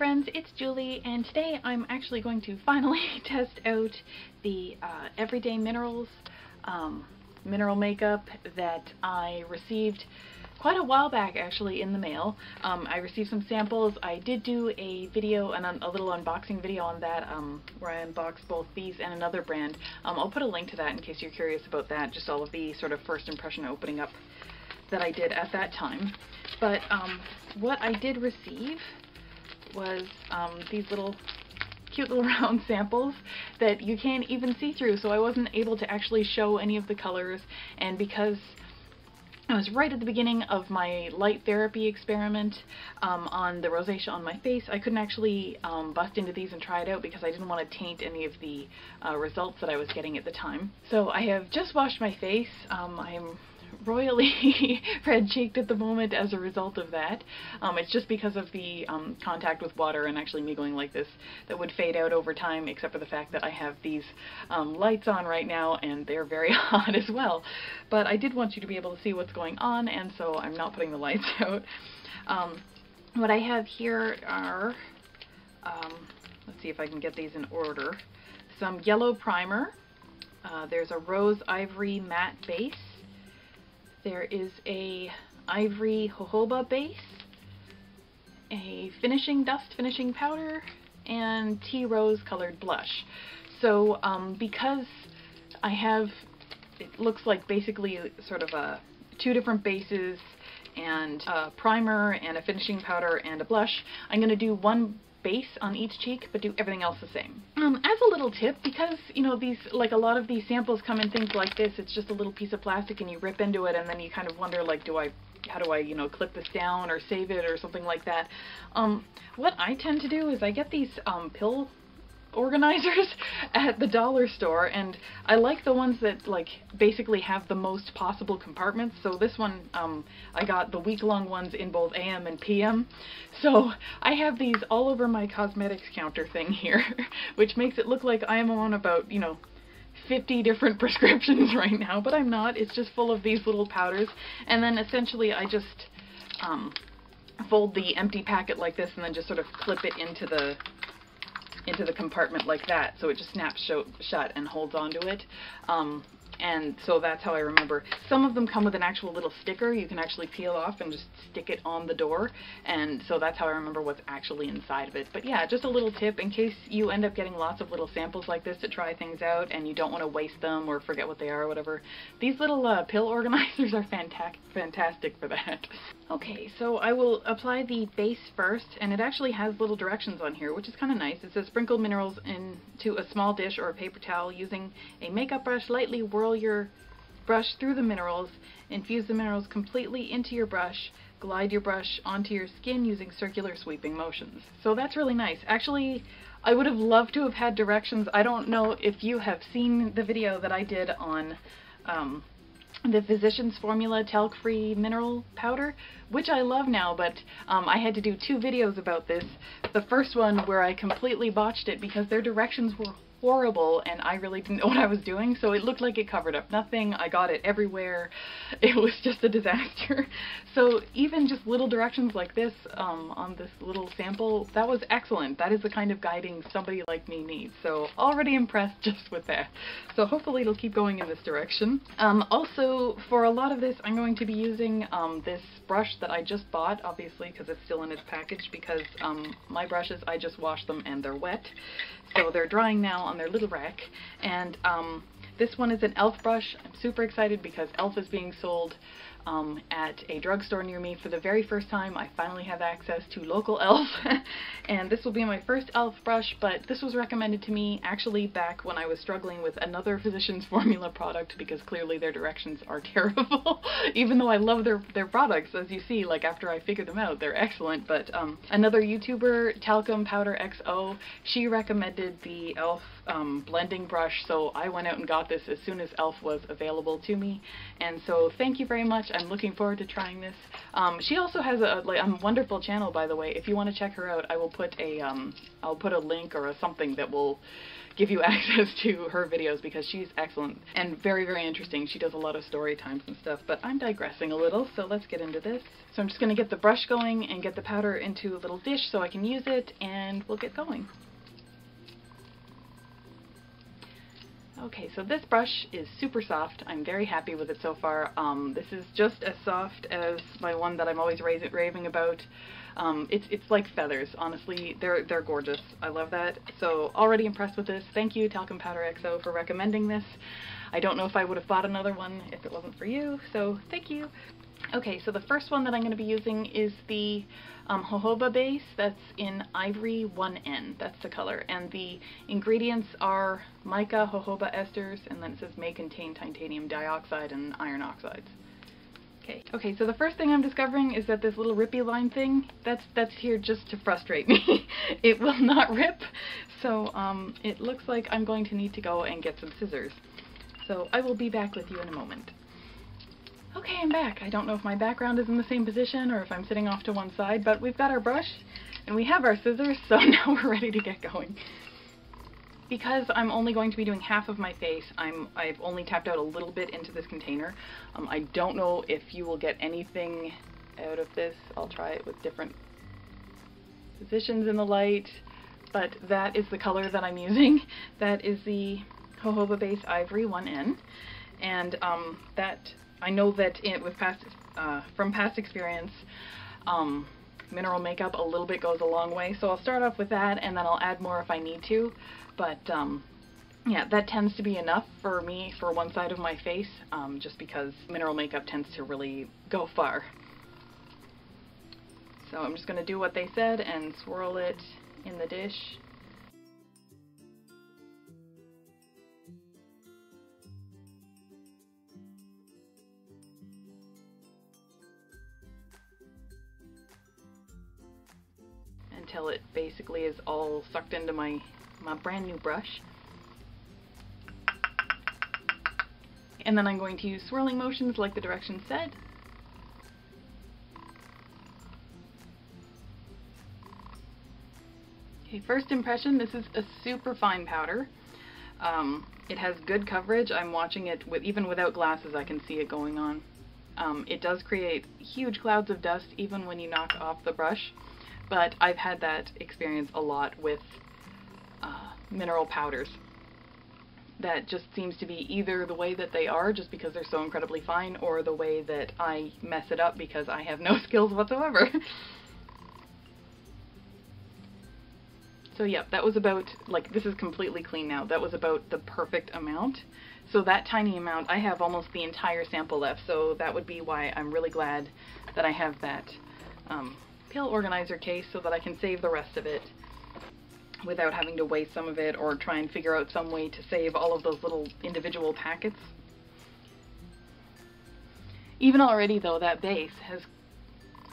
friends, it's Julie, and today I'm actually going to finally test out the Everyday Minerals mineral makeup that I received quite a while back actually in the mail. I received some samples. I did do a video, a little unboxing video on that where I unboxed both these and another brand. I'll put a link to that in case you're curious about that, just all of the sort of first impression opening up that I did at that time. But what I did receive was these cute little round samples that you can't even see through, so I wasn't able to actually show any of the colors, and because I was right at the beginning of my light therapy experiment on the rosacea on my face, I couldn't actually bust into these and try it out because I didn't want to taint any of the results that I was getting at the time. So I have just washed my face. I'm royally red-cheeked at the moment as a result of that. It's just because of the contact with water and actually me going like this that would fade out over time, except for the fact that I have these lights on right now and they're very hot as well. But I did want you to be able to see what's going on, and so I'm not putting the lights out. What I have here are, let's see if I can get these in order, some yellow primer, there's a rose ivory matte base, there is a Ivory Jojoba base, a finishing powder, and tea rose colored blush. So because I have, it looks like basically sort of two different bases and a primer and a finishing powder and a blush, I'm going to do one base on each cheek but do everything else the same. As a little tip, because you know these, like a lot of these samples come in things like this, it's just a little piece of plastic and you rip into it and then you kind of wonder like, how do I, you know, clip this down or save it or something like that. What I tend to do is I get these pill organizers at the dollar store, and I like the ones that like basically have the most possible compartments. So this one, I got the week-long ones in both AM and PM, so I have these all over my cosmetics counter thing here, which makes it look like I am on about, you know, 50 different prescriptions right now, but I'm not. It's just full of these little powders, and then essentially I just fold the empty packet like this and then just sort of clip it into the compartment like that, so it just snaps shut and holds onto it. And so that's how I remember. Some of them come with an actual little sticker you can actually peel off and just stick it on the door, and so that's how I remember what's actually inside of it. But yeah, just a little tip in case you end up getting lots of little samples like this to try things out and you don't want to waste them or forget what they are or whatever. These little pill organizers are fantastic for that. Okay, so I will apply the base first, and it actually has little directions on here, which is kind of nice. It says sprinkle minerals into a small dish or a paper towel using a makeup brush. Lightly whirl your brush through the minerals. Infuse the minerals completely into your brush. Glide your brush onto your skin using circular sweeping motions. So that's really nice. Actually, I would have loved to have had directions. I don't know if you have seen the video that I did on the Physicians Formula talc-free mineral powder, which I love now, but I had to do two videos about this. The first one where I completely botched it because their directions were horrible and I really didn't know what I was doing, so it looked like it covered up nothing. I got it everywhere. It was just a disaster. So even just little directions like this on this little sample, that was excellent. That is the kind of guiding somebody like me needs. So already impressed just with that. So hopefully it'll keep going in this direction. Also, for a lot of this, I'm going to be using this brush that I just bought, obviously because it's still in its package, because my brushes, I just washed them and they're wet. So they're drying now on their little rack, and this one is an e.l.f. brush. I'm super excited because e.l.f. is being sold at a drugstore near me for the very first time. I finally have access to local e.l.f. and this will be my first e.l.f. brush, but this was recommended to me actually back when I was struggling with another Physicians Formula product because clearly their directions are terrible. Even though I love their products, as you see, like after I figured them out, they're excellent. But another YouTuber, Talcum Powder XO, she recommended the e.l.f. Blending brush, so I went out and got this as soon as e.l.f. was available to me, and so thank you very much. I'm looking forward to trying this. She also has a wonderful channel, by the way. If you want to check her out, I will put a I'll put a link or something that will give you access to her videos, because she's excellent and very, very interesting. She does a lot of story times and stuff, but I'm digressing a little, so let's get into this. So I'm just going to get the brush going and get the powder into a little dish so I can use it, and we'll get going. Okay, so this brush is super soft. I'm very happy with it so far. This is just as soft as my one that I'm always raving about. It's like feathers. Honestly, they're gorgeous. I love that. So already impressed with this. Thank you, Talcum Powder XO, for recommending this. I don't know if I would have bought another one if it wasn't for you, so thank you. Okay, so the first one that I'm going to be using is the Jojoba base. That's in Ivory 1N. That's the color. And the ingredients are mica, jojoba esters, and then it says may contain titanium dioxide and iron oxides. Okay, so the first thing I'm discovering is that this little rippy line thing, that's here just to frustrate me. It will not rip, so it looks like I'm going to need to go and get some scissors. So I will be back with you in a moment. Okay, I'm back. I don't know if my background is in the same position or if I'm sitting off to one side, but we've got our brush and we have our scissors, so now we're ready to get going. Because I'm only going to be doing half of my face, I've only tapped out a little bit into this container. I don't know if you will get anything out of this. I'll try it with different positions in the light, but that is the color that I'm using. That is the Jojoba base Ivory 1N, and that I know that from past experience, mineral makeup a little bit goes a long way, so I'll start off with that and then I'll add more if I need to, but yeah, that tends to be enough for me for one side of my face, just because mineral makeup tends to really go far. So I'm just going to do what they said and swirl it in the dish. Until it basically is all sucked into my brand new brush. And then I'm going to use swirling motions like the directions said. Okay, first impression, this is a super fine powder. It has good coverage. I'm watching it even without glasses, I can see it going on. It does create huge clouds of dust even when you knock off the brush. But I've had that experience a lot with mineral powders. That just seems to be either the way that they are, just because they're so incredibly fine, or the way that I mess it up because I have no skills whatsoever. So yeah, that was about, like, this is completely clean now. That was about the perfect amount. So that tiny amount, I have almost the entire sample left, so that would be why I'm really glad that I have that pill organizer case so that I can save the rest of it without having to waste some of it or try and figure out some way to save all of those little individual packets. Even already though, that base has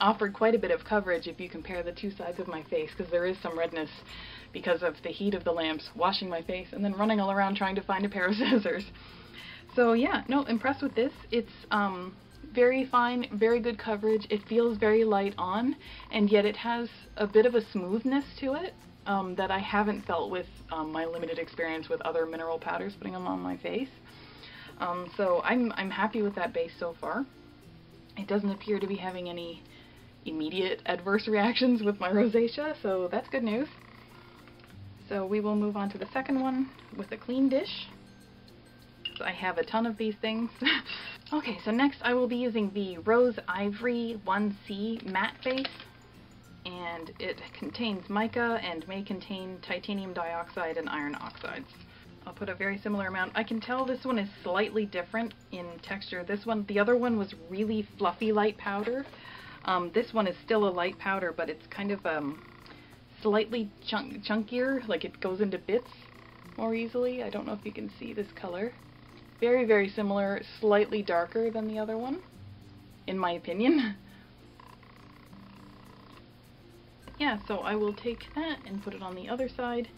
offered quite a bit of coverage if you compare the two sides of my face, because there is some redness because of the heat of the lamps washing my face and then running all around trying to find a pair of scissors. So yeah, no, impressed with this. It's very fine, very good coverage. It feels very light on, and yet it has a bit of a smoothness to it that I haven't felt with my limited experience with other mineral powders putting them on my face. So I'm happy with that base so far. It doesn't appear to be having any immediate adverse reactions with my rosacea, so that's good news. So we will move on to the second one with a clean dish. So I have a ton of these things. Okay, so next I will be using the Rose Ivory 1C matte base, and it contains mica and may contain titanium dioxide and iron oxides. I'll put a very similar amount. I can tell this one is slightly different in texture. The other one was really fluffy light powder. This one is still a light powder, but it's kind of slightly chunkier, like it goes into bits more easily. I don't know if you can see this color. Very, very similar, slightly darker than the other one, in my opinion. Yeah, so I will take that and put it on the other side.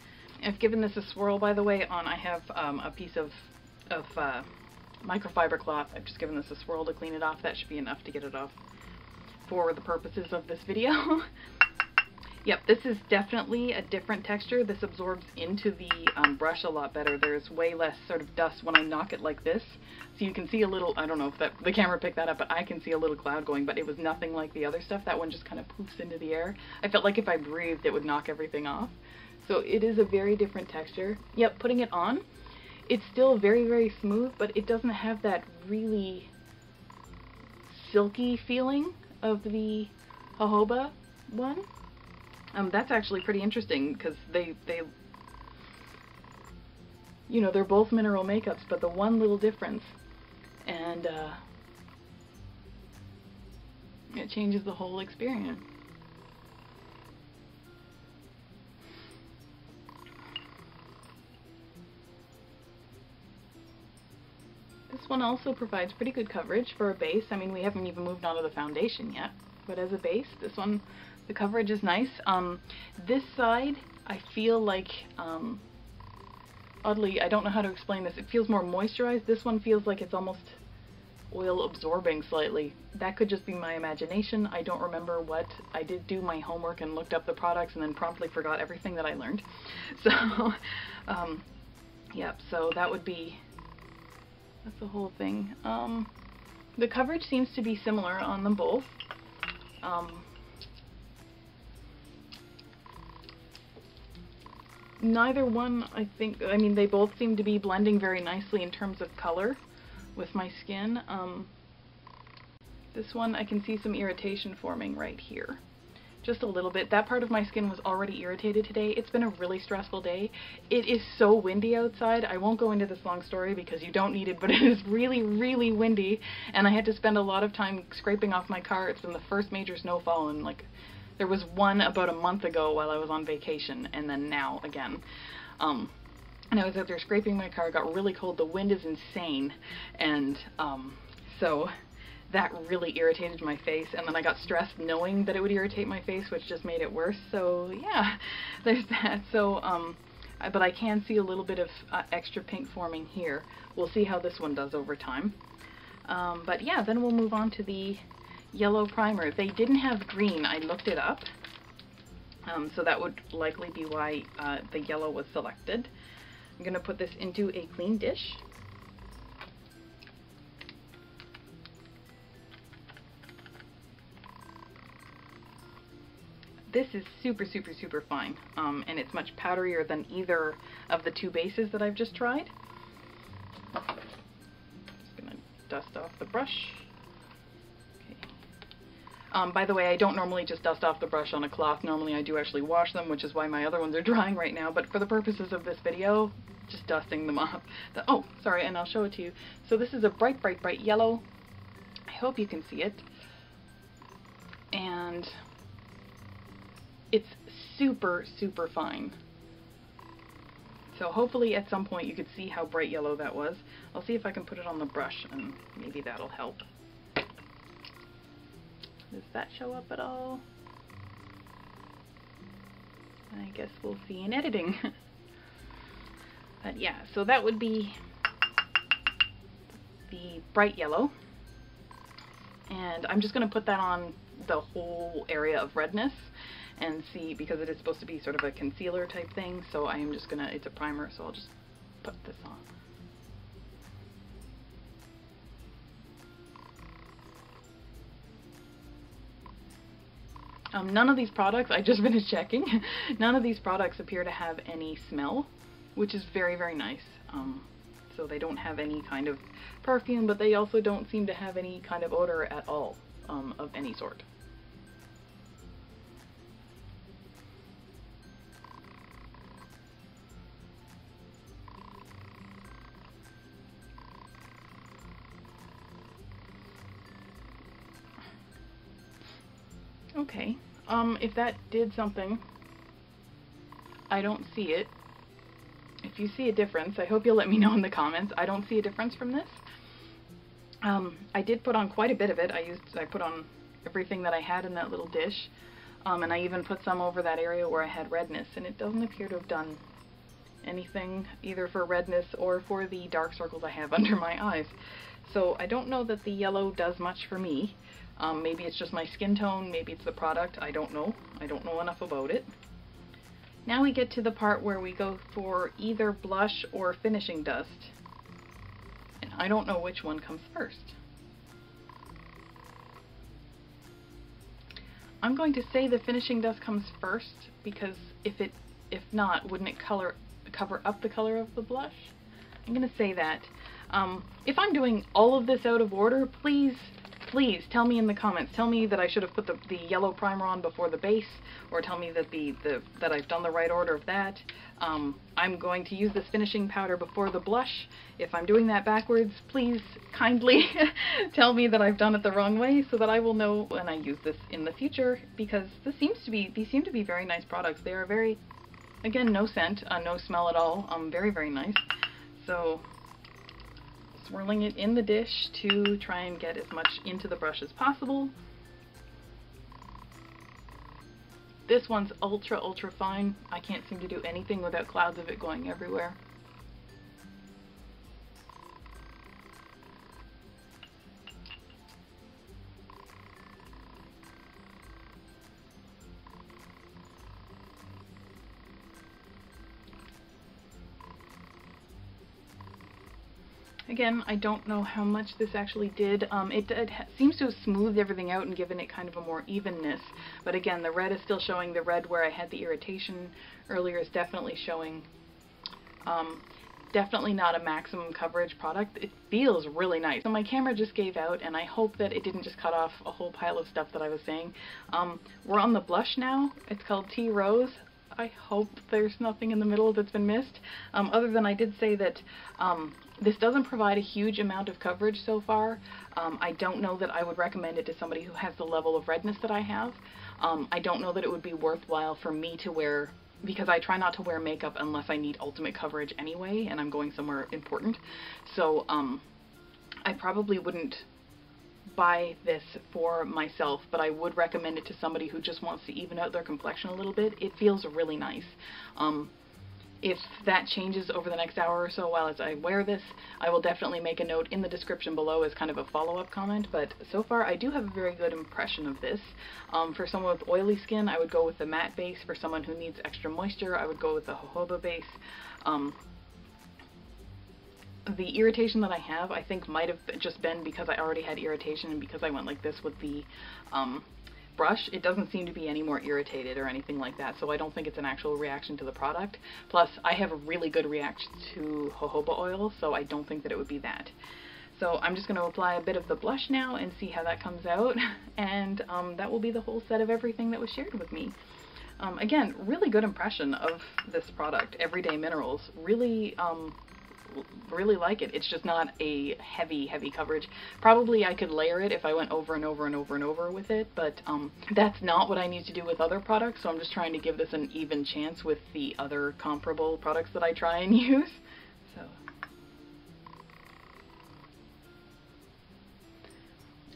I've given this a swirl, by the way. I have a piece of microfiber cloth. I've just given this a swirl to clean it off. That should be enough to get it off for the purposes of this video. Yep, this is definitely a different texture. This absorbs into the brush a lot better. There's way less sort of dust when I knock it like this. So you can see a little, I don't know if the camera picked that up, but I can see a little cloud going, but it was nothing like the other stuff. That one just kind of poofs into the air. I felt like if I breathed, it would knock everything off. So it is a very different texture. Yep, putting it on, it's still very, very smooth, but it doesn't have that really silky feeling of the jojoba one. That's actually pretty interesting because they, you know, they're both mineral makeups, but the one little difference, and it changes the whole experience. This one also provides pretty good coverage for a base. I mean, we haven't even moved on to the foundation yet, but as a base, this one, the coverage is nice. This side, I feel like, oddly, I don't know how to explain this. It feels more moisturized. This one feels like it's almost oil absorbing slightly. That could just be my imagination. I don't remember what. I did do my homework and looked up the products and then promptly forgot everything that I learned. So, yep, so that would be, that's the whole thing. The coverage seems to be similar on them both. Neither one, I think, I mean, they both seem to be blending very nicely in terms of color with my skin. This one, I can see some irritation forming right here. Just a little bit. That part of my skin was already irritated today. It's been a really stressful day. It is so windy outside. I won't go into this long story because you don't need it, but it is really, really windy, and I had to spend a lot of time scraping off my car. It's been the first major snowfall in, like, there was one about a month ago while I was on vacation, and then now again. And I was out there scraping my car, it got really cold, the wind is insane, and so that really irritated my face, and then I got stressed knowing that it would irritate my face, which just made it worse. So yeah, there's that. So but I can see a little bit of extra pink forming here. We'll see how this one does over time. But yeah, then we'll move on to the yellow primer. They didn't have green. I looked it up, so that would likely be why the yellow was selected. I'm going to put this into a clean dish. This is super, super, super fine, and it's much powderier than either of the two bases that I've just tried. Just going to dust off the brush. By the way, I don't normally just dust off the brush on a cloth. Normally I do actually wash them, which is why my other ones are drying right now. But for the purposes of this video, just dusting them off. Oh, sorry, and I'll show it to you. So this is a bright, bright, bright yellow. I hope you can see it. And it's super, super fine. So hopefully at some point you could see how bright yellow that was. I'll see if I can put it on the brush and maybe that'll help. Does that show up at all? I guess we'll see in editing. But yeah, so that would be the bright yellow. And I'm just going to put that on the whole area of redness and see, because it is supposed to be sort of a concealer type thing, so I am just going to, it's a primer, so I'll just put this on. None of these products, I just finished checking, none of these products appear to have any smell, which is very, very nice. So they don't have any kind of perfume, but they also don't seem to have any kind of odor at all, of any sort. Okay, if that did something, I don't see it. If you see a difference, I hope you'll let me know in the comments. I don't see a difference from this. I did put on quite a bit of it. I put on everything that I had in that little dish, and I even put some over that area where I had redness, and it doesn't appear to have done anything either for redness or for the dark circles I have under my eyes. So I don't know that the yellow does much for me. Maybe it's just my skin tone, maybe it's the product, I don't know. I don't know enough about it. Now we get to the part where we go for either blush or finishing dust. And I don't know which one comes first. I'm going to say the finishing dust comes first because if not, wouldn't it cover up the color of the blush? I'm going to say that. If I'm doing all of this out of order, please tell me in the comments. Tell me that I should have put the yellow primer on before the base, or tell me that that I've done the right order of that. I'm going to use this finishing powder before the blush. If I'm doing that backwards, please kindly tell me that I've done it the wrong way so that I will know when I use this in the future, because these seem to be very nice products. They are very, again, no scent, no smell at all. Very, very nice. So swirling it in the dish to try and get as much into the brush as possible. This one's ultra fine. I can't seem to do anything without clouds of it going everywhere. Again, I don't know how much this actually did. It seems to have smoothed everything out and given it kind of a more evenness. But again, the red is still showing. The red where I had the irritation earlier is definitely showing. Definitely not a maximum coverage product. It feels really nice. So my camera just gave out, and I hope that it didn't just cut off a whole pile of stuff that I was saying. We're on the blush now. It's called Tea Rose. I hope there's nothing in the middle that's been missed. Other than I did say that this doesn't provide a huge amount of coverage so far. I don't know that I would recommend it to somebody who has the level of redness that I have. I don't know that it would be worthwhile for me to wear, because I try not to wear makeup unless I need ultimate coverage anyway and I'm going somewhere important. So I probably wouldn't buy this for myself, but I would recommend it to somebody who just wants to even out their complexion a little bit. It feels really nice. If that changes over the next hour or so while as I wear this, I will definitely make a note in the description below as kind of a follow-up comment, but so far I do have a very good impression of this. For someone with oily skin, I would go with the matte base. For someone who needs extra moisture, I would go with the jojoba base. The irritation that I have, I think, might have just been because I already had irritation and because I went like this with the brush. It doesn't seem to be any more irritated or anything like that, so I don't think it's an actual reaction to the product. Plus, I have a really good reaction to jojoba oil, so I don't think that it would be that. So I'm just going to apply a bit of the blush now and see how that comes out, and that will be the whole set of everything that was shared with me. Again, really good impression of this product, Everyday Minerals. Really like it. It's just not a heavy coverage. Probably I could layer it if I went over and over and over and over with it, but that's not what I need to do with other products, so I'm just trying to give this an even chance with the other comparable products that I try and use. So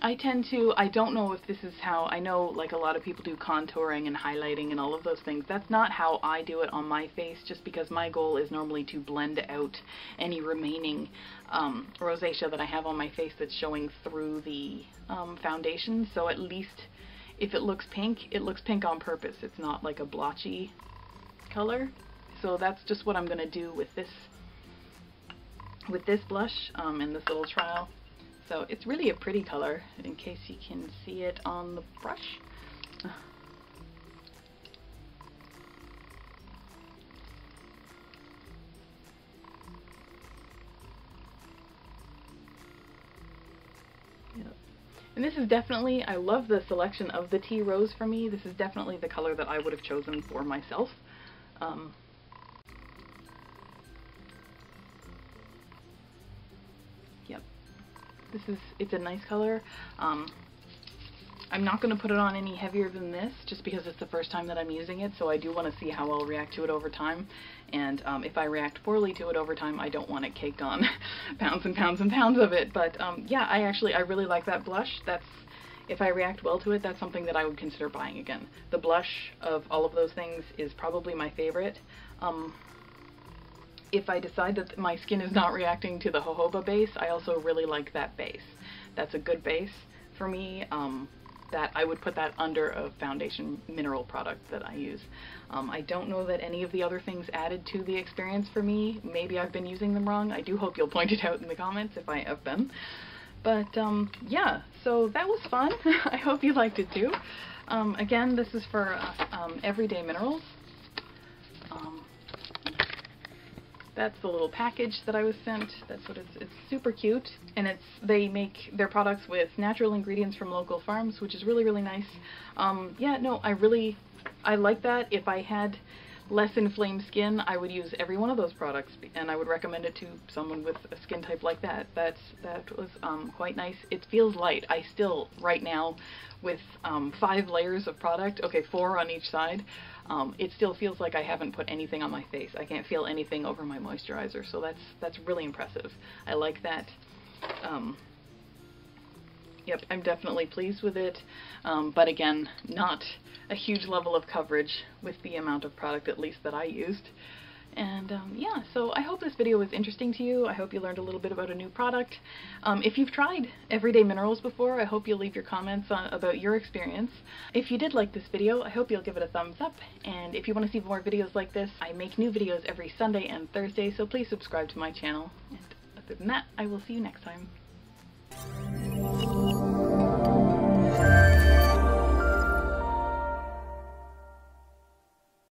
I don't know if this is how, I know like a lot of people do contouring and highlighting and all of those things. That's not how I do it on my face, just because my goal is normally to blend out any remaining rosacea that I have on my face that's showing through the foundation. So at least if it looks pink on purpose. It's not like a blotchy color. So that's just what I'm going to do with this blush in this little trial. So it's really a pretty color, in case you can see it on the brush. Yep. And this is definitely, I love the selection of the Tea Rose for me. This is definitely the color that I would have chosen for myself. It's a nice color. I'm not going to put it on any heavier than this, just because it's the first time that I'm using it, so I do want to see how I'll react to it over time. And if I react poorly to it over time, I don't want it caked on pounds and pounds and pounds of it. But yeah, I really like that blush. If I react well to it, that's something that I would consider buying again. The blush of all of those things is probably my favorite. if I decide that my skin is not reacting to the jojoba base, I also really like that base. That's a good base for me. That I would put that under a foundation mineral product that I use. I don't know that any of the other things added to the experience for me. Maybe I've been using them wrong. I do hope you'll point it out in the comments if I have been. But yeah, so that was fun. I hope you liked it too. Again, this is for Everyday Minerals. That's the little package that I was sent. That's what it's super cute, and they make their products with natural ingredients from local farms, which is really, really nice. Yeah, no, I like that. If I had less inflamed skin, I would use every one of those products, and I would recommend it to someone with a skin type like that. That was quite nice. It feels light. I still, right now, with 5 layers of product, okay, 4 on each side, it still feels like I haven't put anything on my face. I can't feel anything over my moisturizer, so that's really impressive. I like that. Yep, I'm definitely pleased with it, but again, not a huge level of coverage with the amount of product, at least, that I used. And yeah, so I hope this video was interesting to you. I hope you learned a little bit about a new product. If you've tried Everyday Minerals before, I hope you'll leave your comments about your experience. If you did like this video, I hope you'll give it a thumbs up. And if you want to see more videos like this, I make new videos every Sunday and Thursday, so please subscribe to my channel. And other than that, I will see you next time.